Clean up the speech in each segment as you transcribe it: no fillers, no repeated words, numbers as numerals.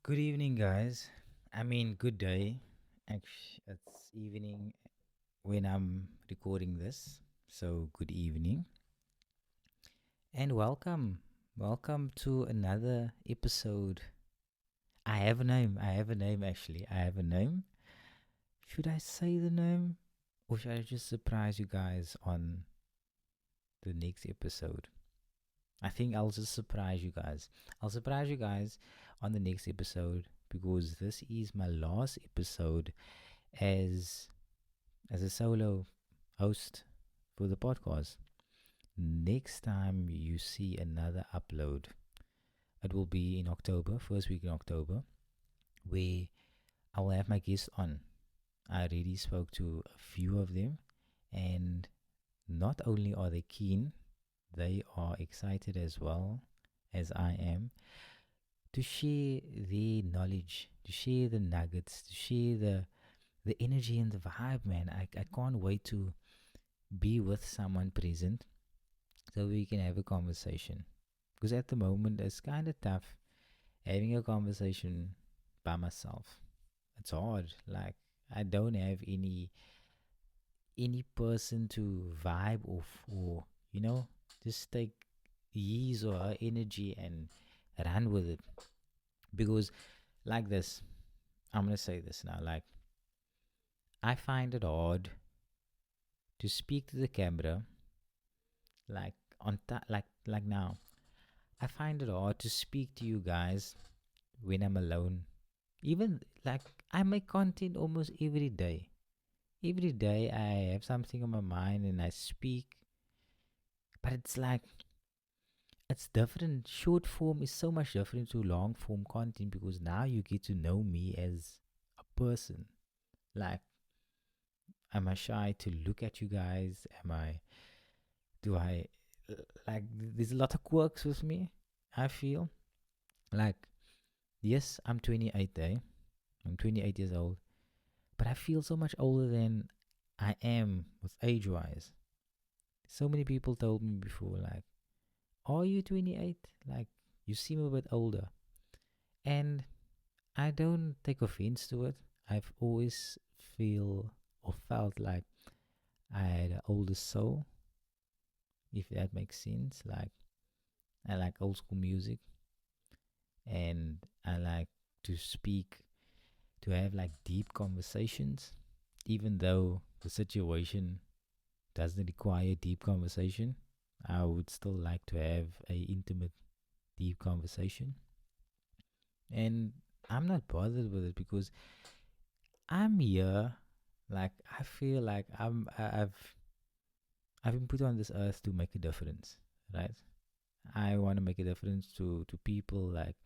Good evening, guys. I mean, good day. Actually, it's evening when I'm recording this. So, good evening and welcome. Welcome to another episode. I have a name. I have a name, actually. I have a name. Should I say the name? Or should I just surprise you guys on the next episode? I think I'll just surprise you guys. I'll surprise you guys on the next episode because this is my last episode as a solo host for the podcast. Next time you see another upload, it will be in October, first week in October, where I will have my guests on. I already spoke to a few of them, and not only are they keen, they are excited as well as I am to share their knowledge, to share the nuggets, to share the energy and the vibe, man. I can't wait to be with someone present so we can have a conversation. Because at the moment, it's kind of tough having a conversation by myself. It's hard. Like, I don't have any person to vibe off or, just take his or her energy and run with it. Because, like this, I'm going to say this now. Like, I find it hard to speak to the camera, like, like now. I find it hard to speak to you guys when I'm alone. Even like I make content almost every day. Every day I have something on my mind and I speak. But it's like it's different. Short form is so much different to long form content because now you get to know me as a person. Like, am I shy to look at you guys? Am I do I like there's a lot of quirks with me, I feel. Like, yes, I'm 28 eh? I'm 28 years old, but I feel so much older than I am with age wise. So many people told me before, like, are you 28? Like, you seem a bit older. And I don't take offense to it. I've always feel or felt like I had an older soul, if that makes sense. Like, I like old school music and I like to speak, to have like deep conversations, even though the situation doesn't require deep conversation. I would still like to have a intimate, deep conversation, and I'm not bothered with it because I'm here. Like I feel like I've been put on this earth to make a difference, right? I want to make a difference to people. Like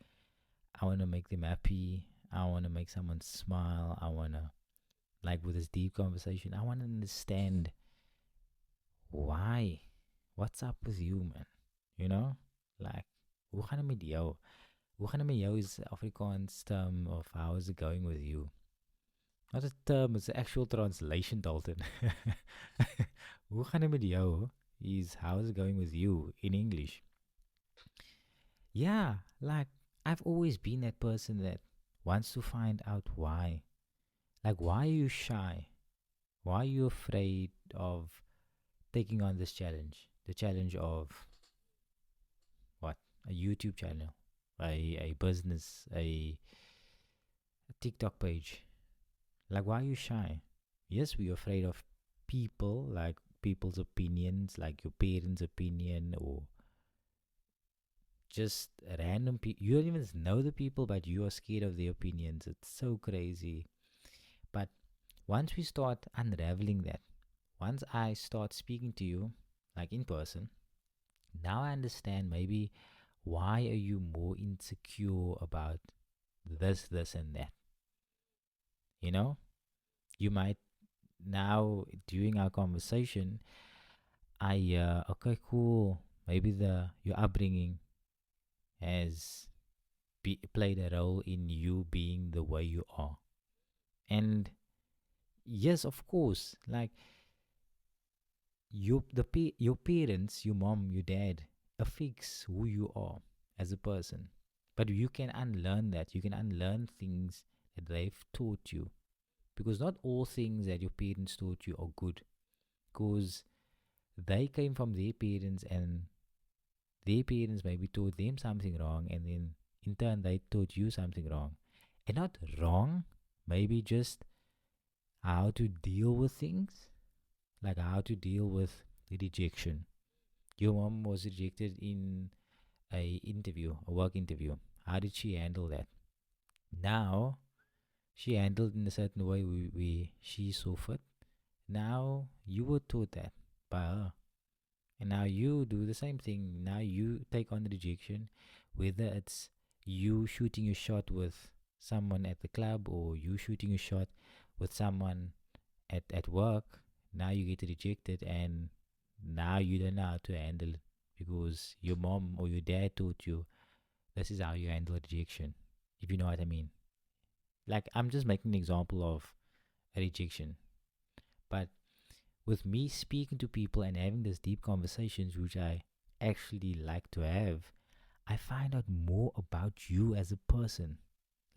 I want to make them happy. I want to make someone smile. I want to like with this deep conversation. I want to understand why. What's up with you, man? You know? Like, hoe gaan het met jou? Hoe gaan het met jou is Afrikaans term of how is it going with you? Not a term, it's the actual translation, Dalton. Hoe gaan het met jou is how is it going with you in English. Yeah, like, I've always been that person that wants to find out why. Like, why are you shy? Why are you afraid of taking on this challenge? The challenge of what? A YouTube channel, a business, a TikTok page. Like, why are you shy? Yes, we're afraid of people, like people's opinions, like your parents' opinion, or just random people. You don't even know the people, but you are scared of their opinions. It's so crazy. But once we start unraveling that, once I start speaking to you, like in person, now I understand maybe why are you more insecure about this, and that. You know, you might now during our conversation, okay, cool. Maybe the your upbringing has played a role in you being the way you are, and yes, of course, like your parents, your mom, your dad affects who you are as a person. But you can unlearn that. You can unlearn things that they've taught you, because not all things that your parents taught you are good, because they came from their parents, and their parents maybe taught them something wrong, and then in turn they taught you something wrong. And not wrong, maybe just how to deal with things, like how to deal with the rejection. Your mom was rejected in a work interview. How did she handle that? Now she handled in a certain way we she saw fit. Now you were taught that by her. And now you do the same thing. Now you take on the rejection, whether it's you shooting your shot with someone at the club, or you shooting your shot with someone at work. Now you get rejected, and now you don't know how to handle it, because your mom or your dad taught you this is how you handle rejection, if you know what I mean. Like, I'm just making an example of a rejection. But with me speaking to people and having these deep conversations, which I actually like to have, I find out more about you as a person.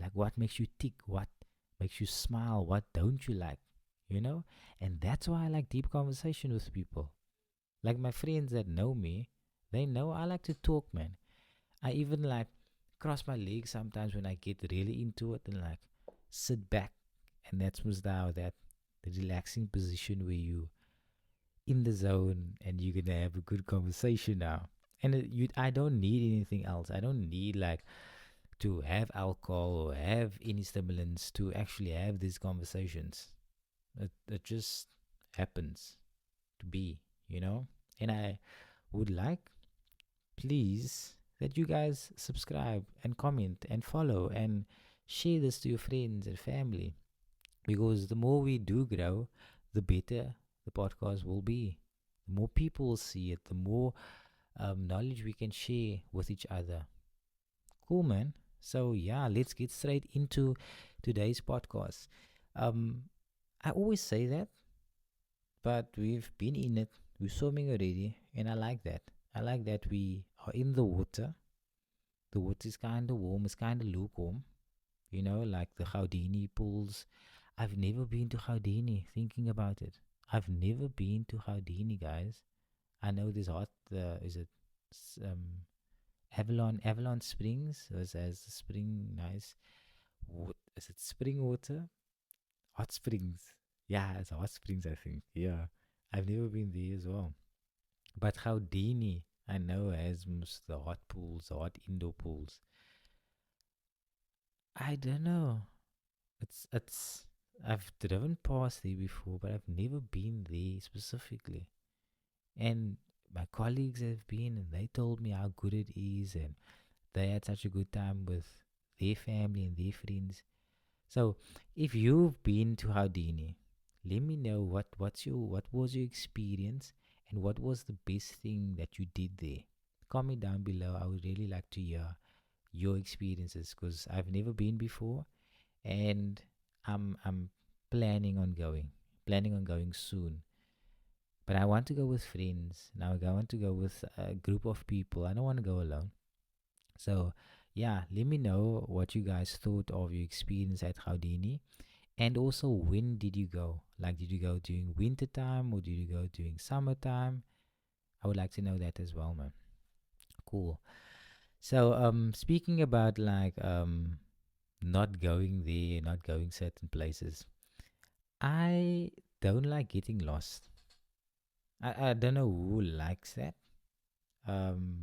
Like, what makes you tick, what makes you smile, what don't you like, you know? And that's why I like deep conversation with people. Like my friends that know me, they know I like to talk, man. I even like cross my legs sometimes when I get really into it, and like sit back. And that's was now that the relaxing position where you in the zone and you're gonna have a good conversation now. And I don't need anything else. I don't need like to have alcohol or have any stimulants to actually have these conversations. It just happens to be, you know? And I would like, please, that you guys subscribe and comment and follow and share this to your friends and family, because the more we do grow, the better the podcast will be. The more people will see it, the more knowledge we can share with each other. Cool, man. So, yeah, let's get straight into today's podcast. Um, I always say that, but we've been in it. We're swimming already, and I like that. I like that we are in the water. The water is kind of warm, it's kind of lukewarm, like the Houdini pools. I've never been to Houdini, thinking about it. I've never been to Houdini, guys. I know this hot, is it Avalon Springs? As the spring, nice. Is it spring water? Hot springs. Yeah, it's hot springs, I think. Yeah. I've never been there as well. But Houdini, I know, has most the hot pools, the hot indoor pools. I don't know. It's I've driven past there before, but I've never been there specifically. And my colleagues have been, and they told me how good it is, and they had such a good time with their family and their friends. So, if you've been to Houdini, let me know what was your experience, and what was the best thing that you did there. Comment down below. I would really like to hear your experiences, because I've never been before, and I'm planning on going soon. But I want to go with friends. Now I want to go with a group of people. I don't want to go alone. So yeah, let me know what you guys thought of your experience at Houdini. And also, when did you go? Like, did you go during winter time, or did you go during summertime? I would like to know that as well, man. Cool. So speaking about like not going there, not going certain places, I don't like getting lost. I don't know who likes that.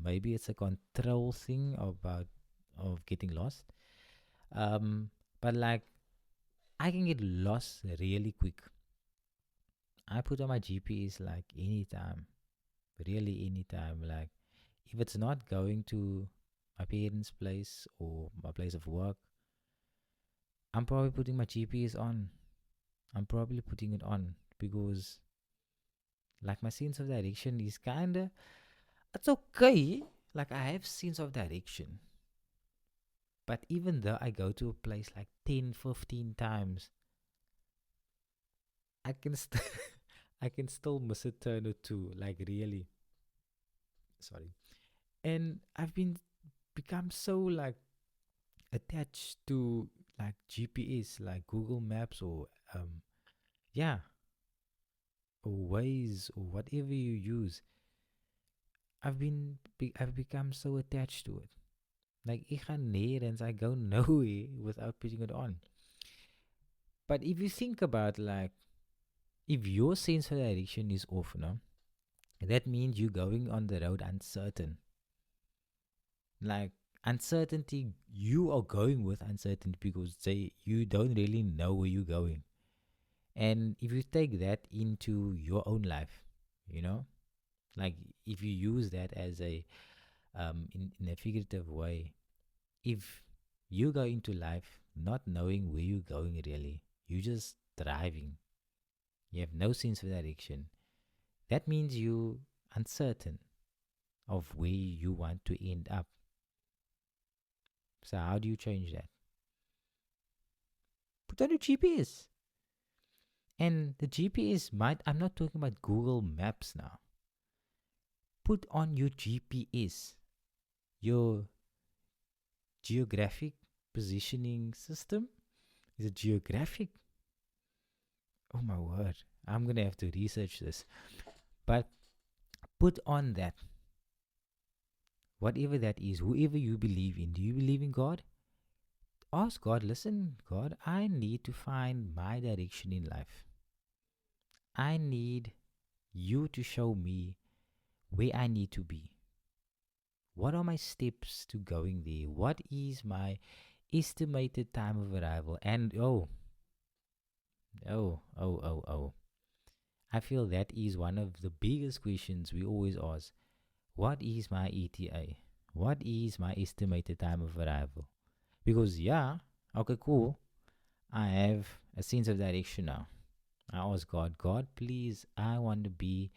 Maybe it's a control thing of getting lost. But like, I can get lost really quick. I put on my GPS like anytime, really anytime. Like, if it's not going to my parents' place or my place of work, I'm probably putting my GPS on. I'm probably putting it on, because like my sense of direction is kinda, it's okay. Like, I have sense of direction. But even though I go to a place like 10, 15 times, I can still I can still miss a turn or two. Like, really. Sorry. And I've become so like attached to like GPS, like Google Maps or yeah, or Waze or whatever you use. I've become so attached to it. Like ik ga nergens, I go nowhere without putting it on. But if you think about like if your sense of direction is off, no, that means you're going on the road uncertain. Like uncertainty, you are going with uncertainty because you don't really know where you're going. And if you take that into your own life, you know, like if you use that as a in a figurative way, if you go into life not knowing where you're going really, you're just driving. You have no sense of direction. That means you uncertain of where you want to end up. So how do you change that? Put on your GPS. And the GPS might, I'm not talking about Google Maps now. Put on your GPS, your geographic positioning system. Is it geographic? Oh my word. I'm going to have to research this. But put on that, whatever that is, whoever you believe in. Do you believe in God? Ask God, listen, God, I need to find my direction in life. I need you to show me where I need to be. What are my steps to going there? What is my estimated time of arrival? And oh. I feel that is one of the biggest questions we always ask. What is my ETA? What is my estimated time of arrival? Because, yeah, okay, cool. I have a sense of direction now. I ask God, God, please, I want to be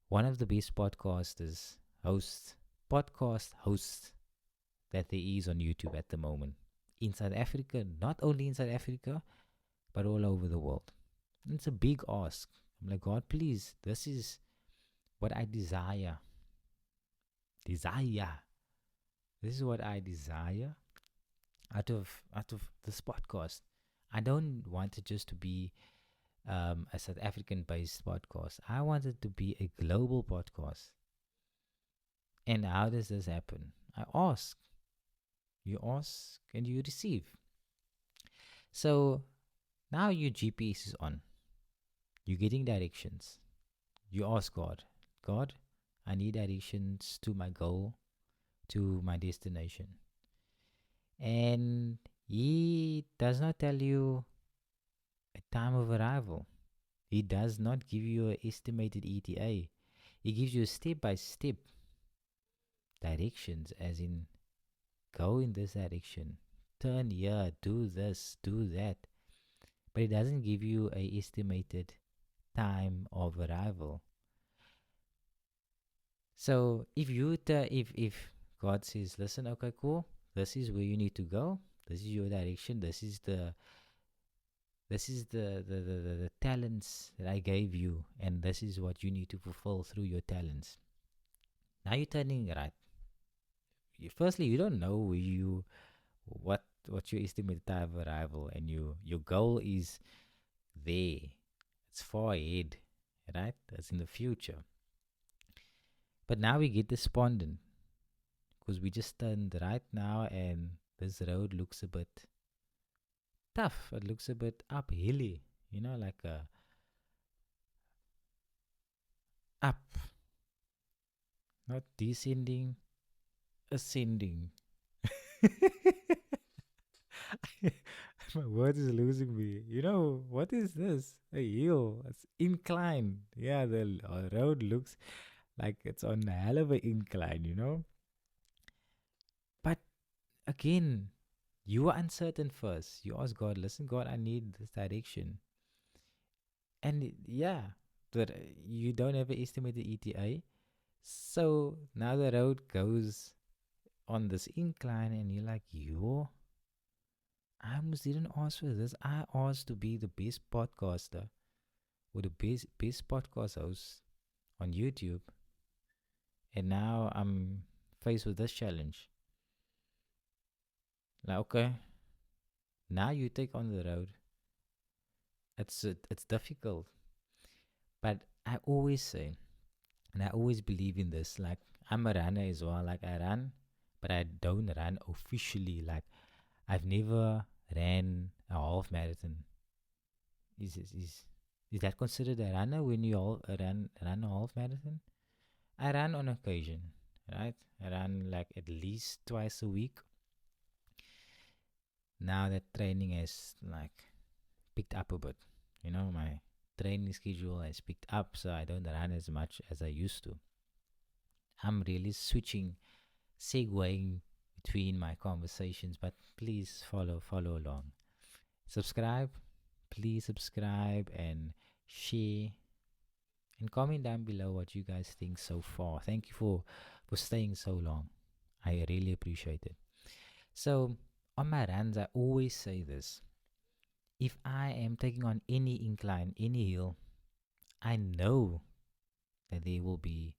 one of the best podcast hosts that there is on YouTube at the moment. In South Africa, not only in South Africa, but all over the world. And it's a big ask. I'm like, God, please, this is what I desire. Desire. This is what I desire out of this podcast. I don't want it just to be a South African based podcast. I want it to be a global podcast. And how does this happen? I ask. You ask and you receive. So now your GPS is on. You're getting directions. You ask God, God, I need directions to my goal, to my destination. And He does not tell you a time of arrival. He does not give you an estimated ETA. He gives you step by step directions, as in go in this direction, turn here, do this, do that. But it doesn't give you a estimated time of arrival. So if God says, listen, okay, cool, this is where you need to go. This is your direction. This is the talents that I gave you, and this is what you need to fulfill through your talents. Now you're turning right. Firstly, you don't know what your estimated time of arrival, and your goal is there. It's far ahead, right? That's in the future. But now we get despondent because we just turned right now, and this road looks a bit tough. It looks a bit uphilly, like a up, not descending, ascending. My word is losing me. What is this? A hill. It's incline. Yeah, the road looks like it's on a hell of an incline. But again, you are uncertain first. You ask God, listen, God, I need this direction. And yeah, but you don't have an estimated ETA. So now the road goes on this incline, and you're like, I almost didn't ask for this. I asked to be the best podcaster or the best podcast host on YouTube. And now I'm faced with this challenge. Like, okay, now you take on the road. It's difficult, but I always say, and I always believe in this. Like, I'm a runner as well. Like, I run, but I don't run officially. Like, I've never ran a half marathon. Is that considered a runner when you all run a half marathon? I run on occasion, right? I run like at least twice a week. Now that training has like picked up a bit, my training schedule has picked up, so I don't run as much as I used to. I'm really switching, segueing between my conversations, but please follow along. Subscribe, please subscribe and share and comment down below what you guys think so far. Thank you for staying so long. I really appreciate it. So on my runs, I always say this: if I am taking on any incline, any hill, I know that there will be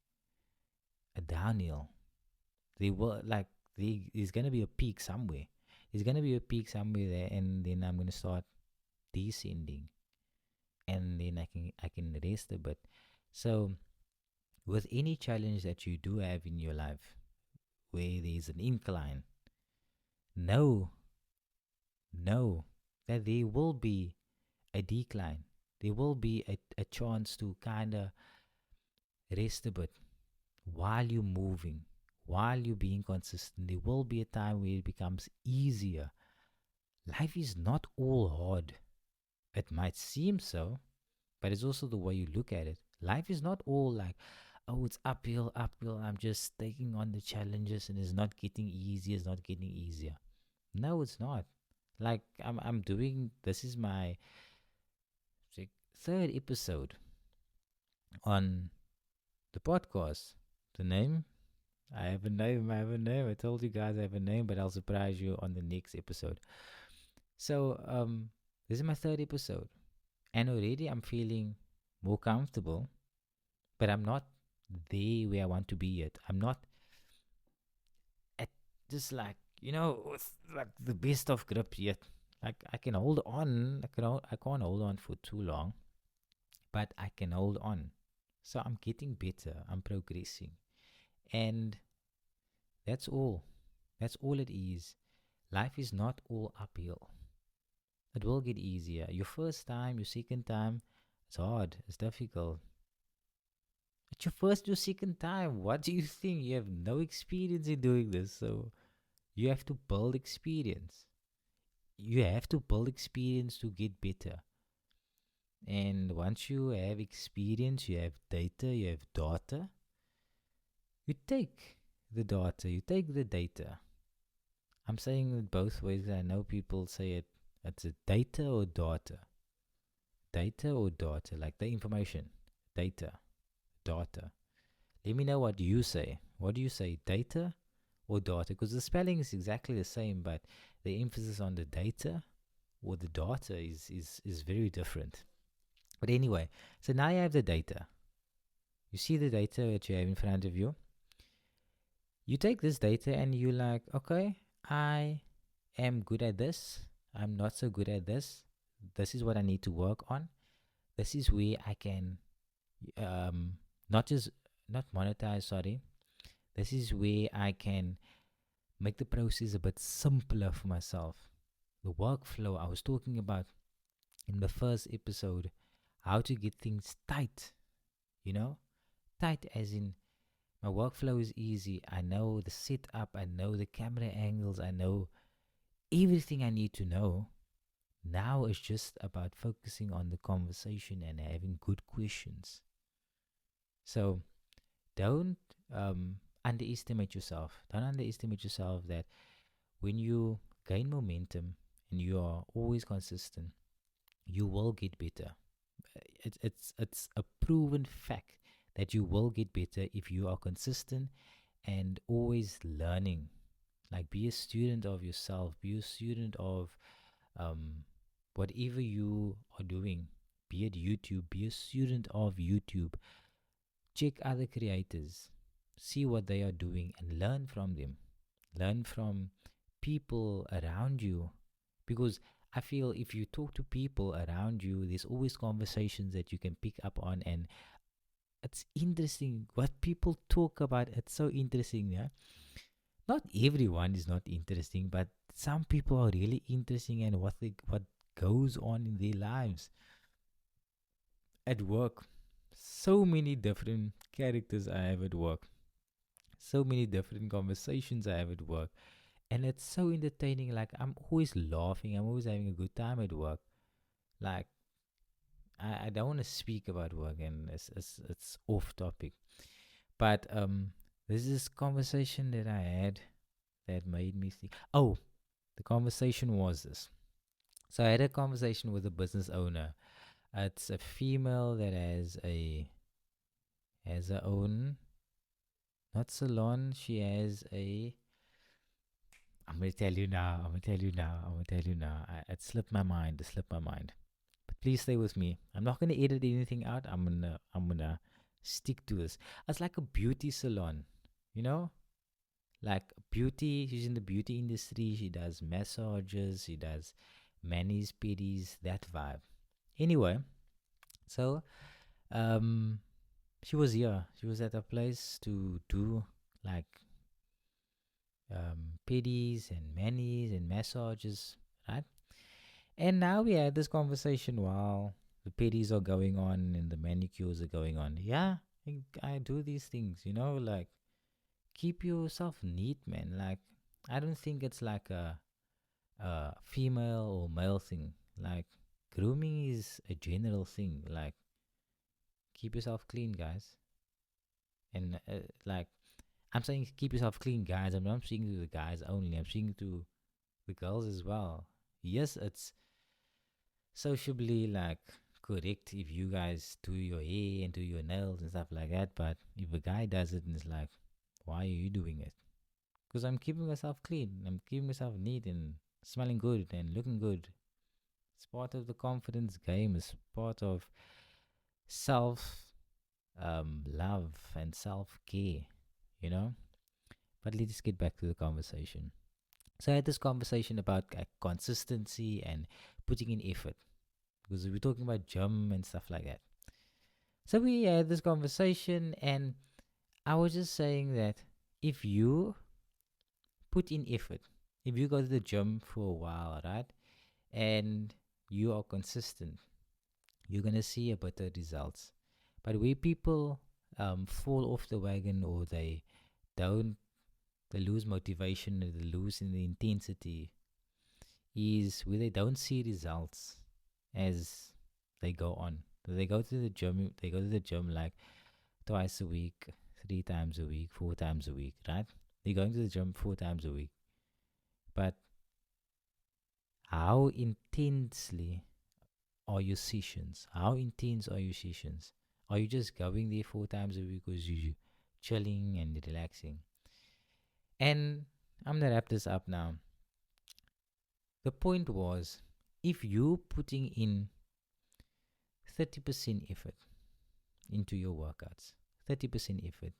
a downhill. There will there's gonna be a peak somewhere. There's gonna be a peak somewhere there, and then I'm gonna start descending, and then I can rest a bit. So with any challenge that you do have in your life, where there's an incline, know, know that there will be a decline. There will be a chance to kind of rest a bit while you're moving, while you're being consistent. There will be a time where it becomes easier. Life is not all hard. It might seem so, but it's also the way you look at it. Life is not all like, oh, it's uphill, uphill. I'm just taking on the challenges and it's not getting easier, it's not getting easier. No, it's not. Like I'm doing this is my third episode on the podcast. The name? I have a name, I have a name. I told you guys I have a name, but I'll surprise you on the next episode. So, this is my third episode. And already I'm feeling more comfortable, but I'm not there where I want to be yet. I'm not at just like, with like the best of grip yet. Like I can hold on. I can't hold on for too long, but I can hold on. So I'm getting better. I'm progressing. And that's all. That's all it is. Life is not all uphill. It will get easier. Your first time, your second time, it's hard. It's difficult. It's your first or second time. What do you think? You have no experience in doing this. So you have to build experience. You have to build experience to get better. And once you have experience, you have data, you have data, you take the data, you take the data. I'm saying it both ways. I know people say it's a data or data. Data or data, like the information. Data, data. Let me know what you say. What do you say, data or data? Because the spelling is exactly the same, but the emphasis on the data or the data is very different. But anyway, so now you have the data. You see the data that you have in front of you. You take this data and you like, okay, I am good at this. I'm not so good at this. This is what I need to work on. This is where I can um not just not monetize, sorry. This is where I can make the process a bit simpler for myself. The workflow I was talking about in the first episode, how to get things tight, tight as in my workflow is easy. I know the setup, I know the camera angles, I know everything I need to know. Now it's just about focusing on the conversation and having good questions. So don't underestimate yourself. Don't underestimate yourself that when you gain momentum and you are always consistent, you will get better. It's a proven fact that you will get better if you are consistent and always learning. Like be a student of yourself, be a student of um, whatever you are doing, be it YouTube, be a student of YouTube. Check other creators, see what they are doing, and learn from them. Learn from people around you, because I feel if you talk to people around you, there's always conversations that you can pick up on, and it's interesting what people talk about. It's so interesting, yeah. Not everyone is not interesting, but some people are really interesting, and what goes on in their lives at work. So many different characters I have at work. So many different conversations I have at work. And it's so entertaining. Like, I'm always laughing. I'm always having a good time at work. Like, I don't want to speak about work, and it's off topic. But there's this conversation that I had that made me think. Oh, the conversation was this. So I had a conversation with a business owner. It's a female that has her own, not salon. She has a. I'm gonna tell you now. I'm gonna tell you now. I'm gonna tell you now. It slipped my mind. It slipped my mind. But please stay with me. I'm not gonna edit anything out. I'm gonna stick to this. It's like a beauty salon, you know, like beauty. She's in the beauty industry. She does massages. She does manis, pedis, that vibe. Anyway, so um, she was here. She was at a place to do like pedis and manis and massages, right? And now we had this conversation while the pedis are going on and the manicures are going on. Yeah, I do these things, like keep yourself neat, man. Like, I don't think it's like a female or male thing. Like, grooming is a general thing. Like, keep yourself clean, guys. And like, I'm saying keep yourself clean, guys. I'm not speaking to the guys only. I'm speaking to the girls as well. Yes, it's sociably like correct if you guys do your hair and do your nails and stuff like that. But if a guy does it and it's like, why are you doing it? Because I'm keeping myself clean. I'm keeping myself neat and smelling good and looking good. It's part of the confidence game. It's part of self love and self care, you know. But let's get back to the conversation. So I had this conversation about consistency and putting in effort, because we were talking about gym and stuff like that. So we had this conversation, and I was just saying that if you put in effort, if you go to the gym for a while, right, and you are consistent, you're gonna see a better results. But where people fall off the wagon, or don't, they lose motivation, or they lose in the intensity, is where they don't see results as they go on. So they go to the gym. They go to the gym like twice a week, 3 times a week, 4 times a week, right? They're going to the gym 4 times a week. But how intensely are your sessions? How intense are your sessions? Are you just going there 4 times a week because you're chilling and relaxing? And I'm gonna wrap this up now. The point was, if you putting in 30% effort into your workouts, 30% effort,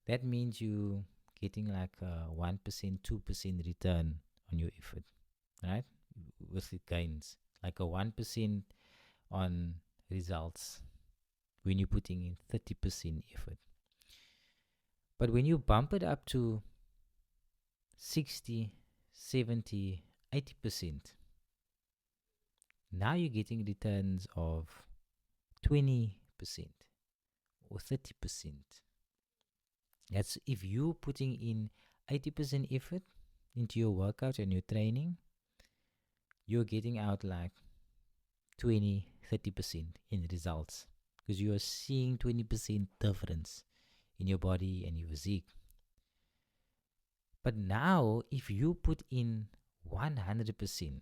that means you getting like a 1%, 2% return on your effort, right? With the gains, like a 1% on results when you're putting in 30% effort. But when you bump it up to 60, 70, 80%, now you're getting returns of 20% or 30%. That's if you're putting in 80% effort into your workout and your training, you're getting out like 20, 30% in results, because you are seeing 20% difference in your body and your physique. But now, if you put in 100%,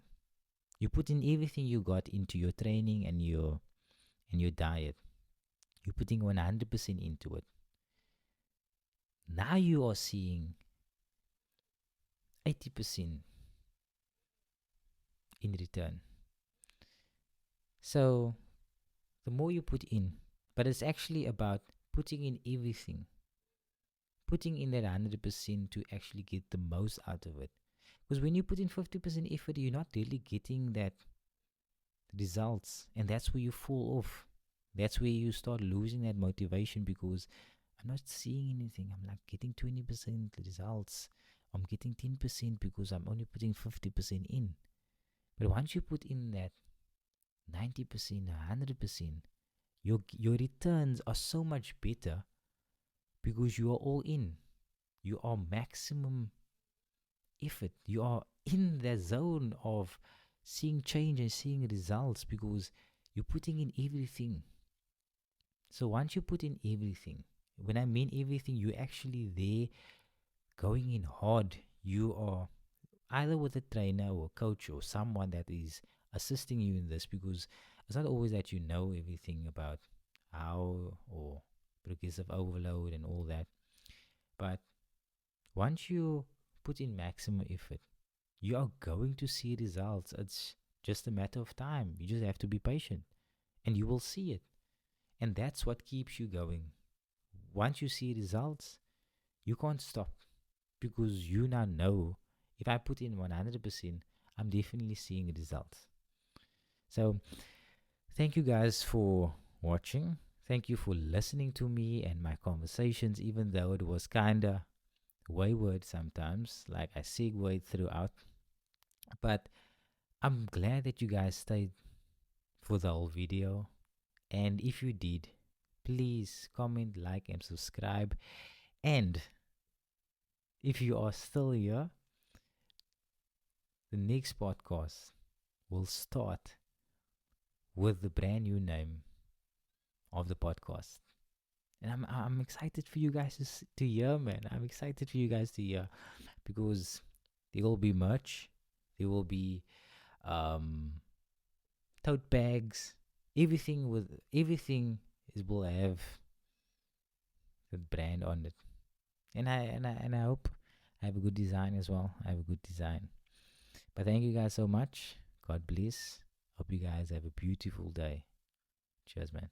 you put in everything you got into your training and your diet, you're putting 100% into it. Now you are seeing 80% in return. So the more you put in, but it's actually about putting in everything, putting in that 100% to actually get the most out of it. Because when you put in 50% effort, you're not really getting that results. And that's where you fall off. That's where you start losing that motivation because I'm not seeing anything. I'm like getting 20% results. I'm getting 10% because I'm only putting 50% in. But once you put in that 90%, 100%, your returns are so much better because you are all in. You are maximum effort. You are in the zone of seeing change and seeing results because you're putting in everything. So once you put in everything, when I mean everything, you're actually there going in hard. You are either with a trainer or coach or someone that is assisting you in this because it's not always that you know everything about how or progressive overload and all that. But once you put in maximum effort, you are going to see results. It's just a matter of time. You just have to be patient and you will see it. And that's what keeps you going. Once you see results, you can't stop because you now know if I put in 100%, I'm definitely seeing results. So, thank you guys for watching. Thank you for listening to me and my conversations, even though it was kind of wayward sometimes, like I segued throughout. But I'm glad that you guys stayed for the whole video. And if you did, please comment, like, and subscribe. And if you are still here, the next podcast will start with the brand new name of the podcast. And I'm excited for you guys to hear, man. I'm excited for you guys to hear because there will be merch, there will be um, tote bags, everything is will have the brand on it. And I hope I have a good design as well. I have a good design. But thank you guys so much. God bless. Hope you guys have a beautiful day. Cheers, man.